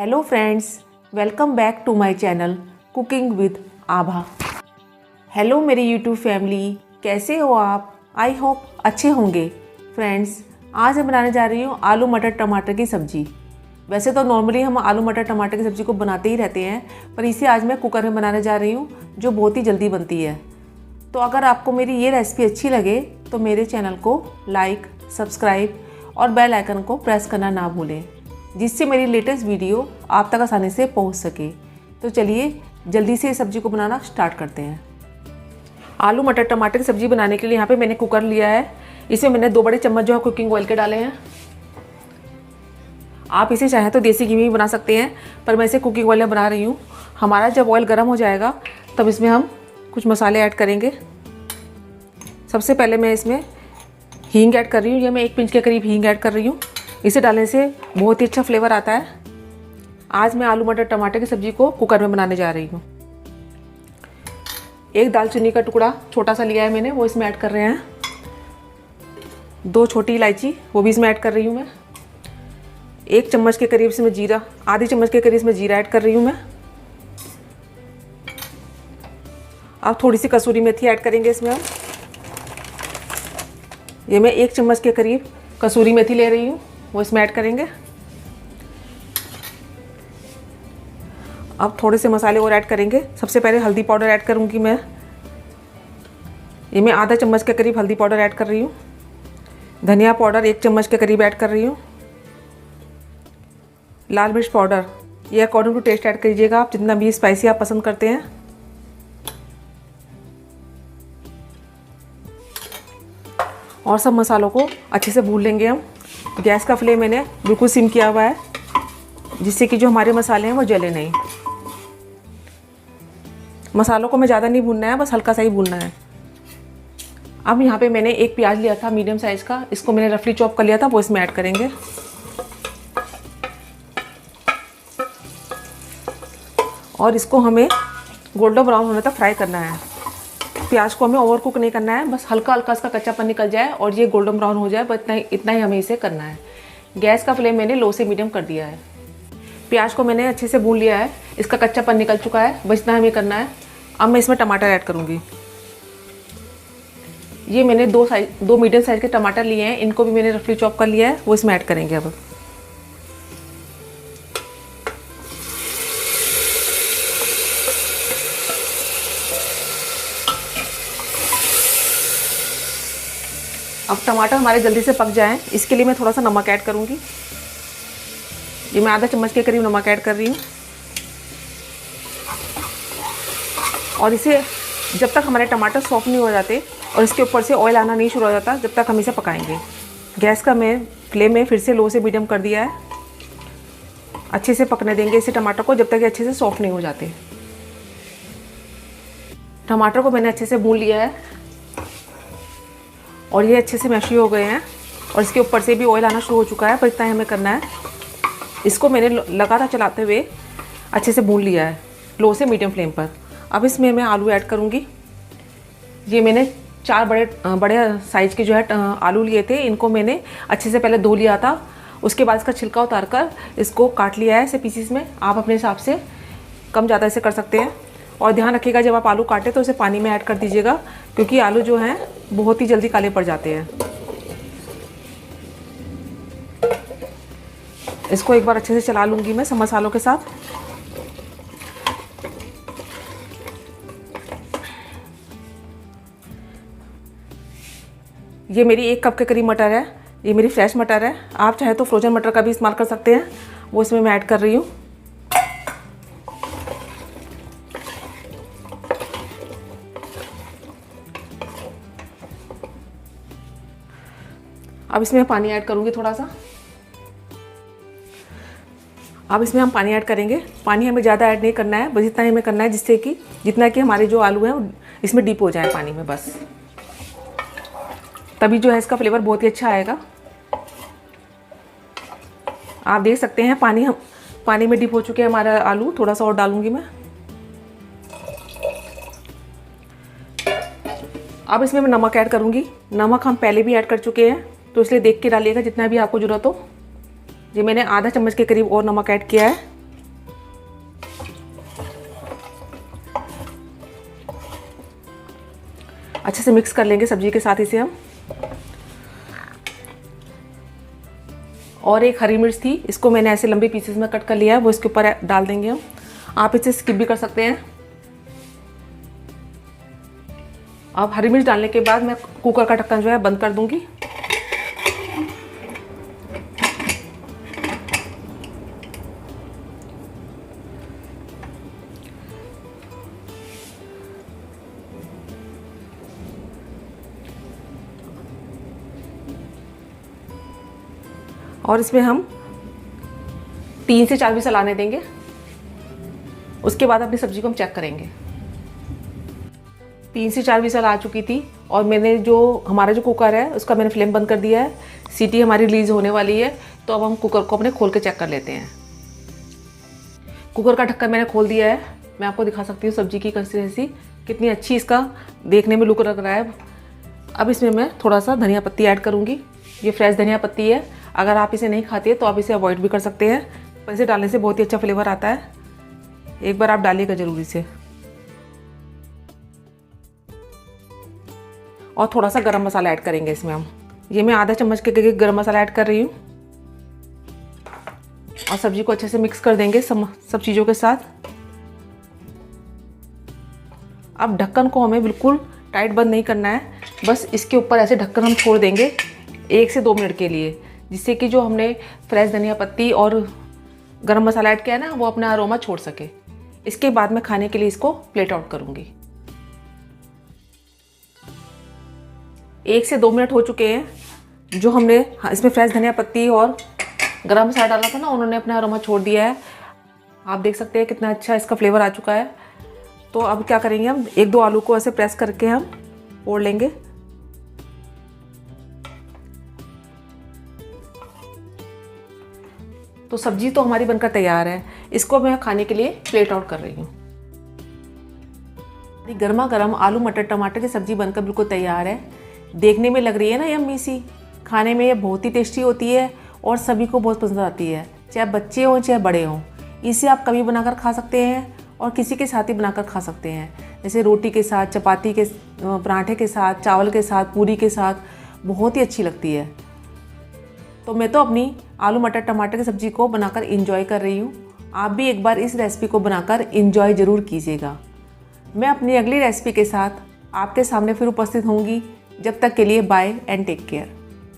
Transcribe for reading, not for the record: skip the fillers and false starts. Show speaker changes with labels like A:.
A: Hello friends, welcome back to my channel cooking with Abha. Hello मेरी YouTube family, कैसे हो आप? आई होप अच्छे होंगे। फ्रेंड्स, आज मैं बनाने जा रही हूँ आलू मटर टमाटर की सब्ज़ी। वैसे तो नॉर्मली हम आलू मटर टमाटर की सब्ज़ी को बनाते ही रहते हैं, पर इसे आज मैं कुकर में बनाने जा रही हूँ जो बहुत ही जल्दी बनती है। तो अगर आपको मेरी ये रेसिपी अच्छी लगे तो मेरे चैनल को लाइक, सब्सक्राइब और बेल आइकन को प्रेस करना ना भूलें, जिससे मेरी लेटेस्ट वीडियो आप तक आसानी से पहुंच सके। तो चलिए जल्दी से इस सब्ज़ी को बनाना स्टार्ट करते हैं। आलू मटर टमाटर की सब्ज़ी बनाने के लिए यहाँ पे मैंने कुकर लिया है। इसमें मैंने 2 बड़े चम्मच जो है कुकिंग ऑयल के डाले हैं। आप इसे चाहें तो देसी घी में भी बना सकते हैं, पर मैं इसे कुकिंग ऑयल में बना रही हूँ। हमारा जब ऑयल गर्म हो जाएगा तब इसमें हम कुछ मसाले ऐड करेंगे। सबसे पहले मैं इसमें हींग ऐड कर रही हूँ। ये मैं 1 पिंच के करीब हींग ऐड कर रही हूँ। इसे डालने से बहुत ही अच्छा फ्लेवर आता है। आज मैं आलू मटर टमाटर की सब्ज़ी को कुकर में बनाने जा रही हूँ। 1 दालचीनी का टुकड़ा छोटा सा लिया है मैंने, वो इसमें ऐड कर रहे हैं। 2 छोटी इलायची, वो भी इसमें ऐड कर रही हूँ मैं। 1 चम्मच के करीब इसमें जीरा, आधी चम्मच के करीब इसमें जीरा ऐड कर रही हूँ मैं। अब थोड़ी सी कसूरी मेथी ऐड करेंगे इसमें हम। ये मैं 1 चम्मच के करीब कसूरी मेथी ले रही हूँ, वो इसमें ऐड करेंगे। अब थोड़े से मसाले और ऐड करेंगे। सबसे पहले हल्दी पाउडर ऐड करूँगी मैं। ये मैं आधा चम्मच के करीब हल्दी पाउडर ऐड कर रही हूँ। धनिया पाउडर 1 चम्मच के करीब ऐड कर रही हूँ। लाल मिर्च पाउडर, ये अकॉर्डिंग टू टेस्ट ऐड करिएगा आप, जितना भी स्पाइसी आप पसंद करते हैं। और सब मसालों को अच्छे से भून लेंगे हम। गैस का फ्लेम मैंने बिल्कुल सिम किया हुआ है, जिससे कि जो हमारे मसाले हैं वो जले नहीं। मसालों को हमें ज़्यादा नहीं भूनना है, बस हल्का सा ही भूनना है। अब यहाँ पे मैंने 1 प्याज लिया था मीडियम साइज़ का, इसको मैंने रफली चॉप कर लिया था, वो इसमें ऐड करेंगे। और इसको हमें गोल्डन ब्राउन होने तक फ्राई करना है। प्याज को हमें ओवर कुक नहीं करना है, बस हल्का हल्का इसका कच्चापन निकल जाए और ये गोल्डन ब्राउन हो जाए, बस इतना ही हमें इसे करना है। गैस का फ्लेम मैंने लो से मीडियम कर दिया है। प्याज को मैंने अच्छे से भून लिया है, इसका कच्चापन निकल चुका है, बस इतना हमें करना है। अब मैं इसमें टमाटर ऐड करूँगी। ये मैंने 2 मीडियम साइज़ के टमाटर लिए हैं, इनको भी मैंने रफली चॉप कर लिया है, वो इसमें ऐड करेंगे। अब टमाटर हमारे जल्दी से पक जाएं, इसके लिए मैं थोड़ा सा नमक ऐड करूँगी। ये मैं आधा चम्मच के करीब नमक ऐड कर रही हूँ। और इसे जब तक हमारे टमाटर सॉफ्ट नहीं हो जाते और इसके ऊपर से ऑयल आना नहीं शुरू हो जाता, जब तक हम इसे पकाएंगे। गैस का मैं फ्लेम में फिर से लो से मीडियम कर दिया है। अच्छे से पकने देंगे इसे टमाटर को, जब तक ये अच्छे से सॉफ्ट नहीं हो जाते। टमाटर को मैंने अच्छे से भून लिया है और ये अच्छे से मैशी हो गए हैं और इसके ऊपर से भी ऑयल आना शुरू हो चुका है, पर इतना ही हमें करना है। इसको मैंने लगातार चलाते हुए अच्छे से भून लिया है, लो से मीडियम फ्लेम पर। अब इसमें मैं आलू ऐड करूँगी। ये मैंने 4 बड़े साइज़ के जो है आलू लिए थे, इनको मैंने अच्छे से पहले धो लिया था। उसके बाद इसका छिलका उतार कर इसको काट लिया है ऐसे पीसीस में। आप अपने हिसाब से कम ज़्यादा इसे कर सकते हैं। और ध्यान रखिएगा जब आप आलू काटें तो इसे पानी में ऐड कर दीजिएगा, क्योंकि आलू जो हैं बहुत ही जल्दी काले पड़ जाते हैं। इसको एक बार अच्छे से चला लूँगी मैं सब मसालों के साथ। ये मेरी 1 कप के करीब मटर है, ये मेरी फ्रेश मटर है। आप चाहे तो फ्रोजन मटर का भी इस्तेमाल कर सकते हैं, वो इसमें मैं ऐड कर रही हूँ। अब इसमें मैं पानी ऐड करूँगी थोड़ा सा। अब इसमें हम पानी ऐड करेंगे। पानी हमें ज़्यादा ऐड नहीं करना है, बस इतना ही हमें करना है जिससे कि जितना कि हमारे जो आलू हैं इसमें डीप हो जाए पानी में, बस तभी जो है इसका फ्लेवर बहुत ही अच्छा आएगा। आप देख सकते हैं पानी में डीप हो चुके हैं हमारा आलू। थोड़ा सा और डालूंगी मैं। अब इसमें मैं नमक ऐड करूँगी। नमक हम पहले भी ऐड कर चुके हैं, तो इसलिए देख के डालिएगा जितना भी आपको ज़रूरत हो। ये मैंने आधा चम्मच के करीब और नमक ऐड किया है। अच्छे से मिक्स कर लेंगे सब्जी के साथ इसे हम। और एक हरी मिर्च थी, इसको मैंने ऐसे लंबे पीसेस में कट कर लिया है, वो इसके ऊपर डाल देंगे हम। आप इसे स्किप भी कर सकते हैं। अब हरी मिर्च डालने के बाद मैं कुकर का ढक्कन जो है बंद कर दूंगी। और इसमें हम 3 से 4 विसल आने देंगे। उसके बाद अपनी सब्जी को हम चेक करेंगे। 3 से 4 विसल आ चुकी थी और मैंने हमारा जो कुकर है उसका मैंने फ्लेम बंद कर दिया है। सीटी हमारी रिलीज होने वाली है, तो अब हम कुकर को अपने खोल के चेक कर लेते हैं। कुकर का ढक्कन मैंने खोल दिया है। मैं आपको दिखा सकती हूँ सब्जी की कंसिस्टेंसी कितनी अच्छी इसका देखने में लुक लग रहा है। अब इसमें मैं थोड़ा सा धनिया पत्ती ऐड करूँगी। ये फ्रेश धनिया पत्ती है, अगर आप इसे नहीं खाती है तो आप इसे अवॉइड भी कर सकते हैं, पर इसे डालने से बहुत ही अच्छा फ्लेवर आता है। एक बार आप डालिएगा ज़रूर इसे। और थोड़ा सा गरम मसाला ऐड करेंगे इसमें हम। ये मैं आधा चम्मच के करीब गरम मसाला ऐड कर रही हूँ। और सब्जी को अच्छे से मिक्स कर देंगे सब चीज़ों के साथ। अब ढक्कन को हमें बिल्कुल टाइट बंद नहीं करना है, बस इसके ऊपर ऐसे ढक्कन हम छोड़ देंगे 1 से 2 मिनट के लिए, जिससे कि जो हमने फ्रेश धनिया पत्ती और गरम मसाला ऐड किया है ना, वो अपना अरोमा छोड़ सके। इसके बाद मैं खाने के लिए इसको प्लेट आउट करूँगी। 1 से 2 मिनट हो चुके हैं। जो हमने इसमें फ्रेश धनिया पत्ती और गरम मसाला डाला था ना, उन्होंने अपना अरोमा छोड़ दिया है। आप देख सकते हैं कितना अच्छा इसका फ्लेवर आ चुका है। तो अब क्या करेंगे, हम 1-2 आलू को ऐसे प्रेस करके हम फोड़ लेंगे। तो सब्जी तो हमारी बनकर तैयार है। इसको मैं खाने के लिए प्लेट आउट कर रही हूँ। गर्मा गर्म आलू मटर टमाटर की सब्जी बनकर बिल्कुल तैयार है। देखने में लग रही है ना यम्मी सी, खाने में ये बहुत ही टेस्टी होती है और सभी को बहुत पसंद आती है, चाहे बच्चे हों चाहे बड़े हों। इसे आप कभी बनाकर खा सकते हैं और किसी के साथ ही बनाकर खा सकते हैं, जैसे रोटी के साथ, चपाती के, पराठे के साथ, चावल के साथ, पूरी के साथ, बहुत ही अच्छी लगती है। तो मैं तो अपनी आलू मटर टमाटर की सब्ज़ी को बनाकर इंजॉय कर रही हूँ। आप भी एक बार इस रेसिपी को बनाकर इंजॉय ज़रूर कीजिएगा। मैं अपनी अगली रेसिपी के साथ आपके सामने फिर उपस्थित होंगी। जब तक के लिए बाय एंड टेक केयर।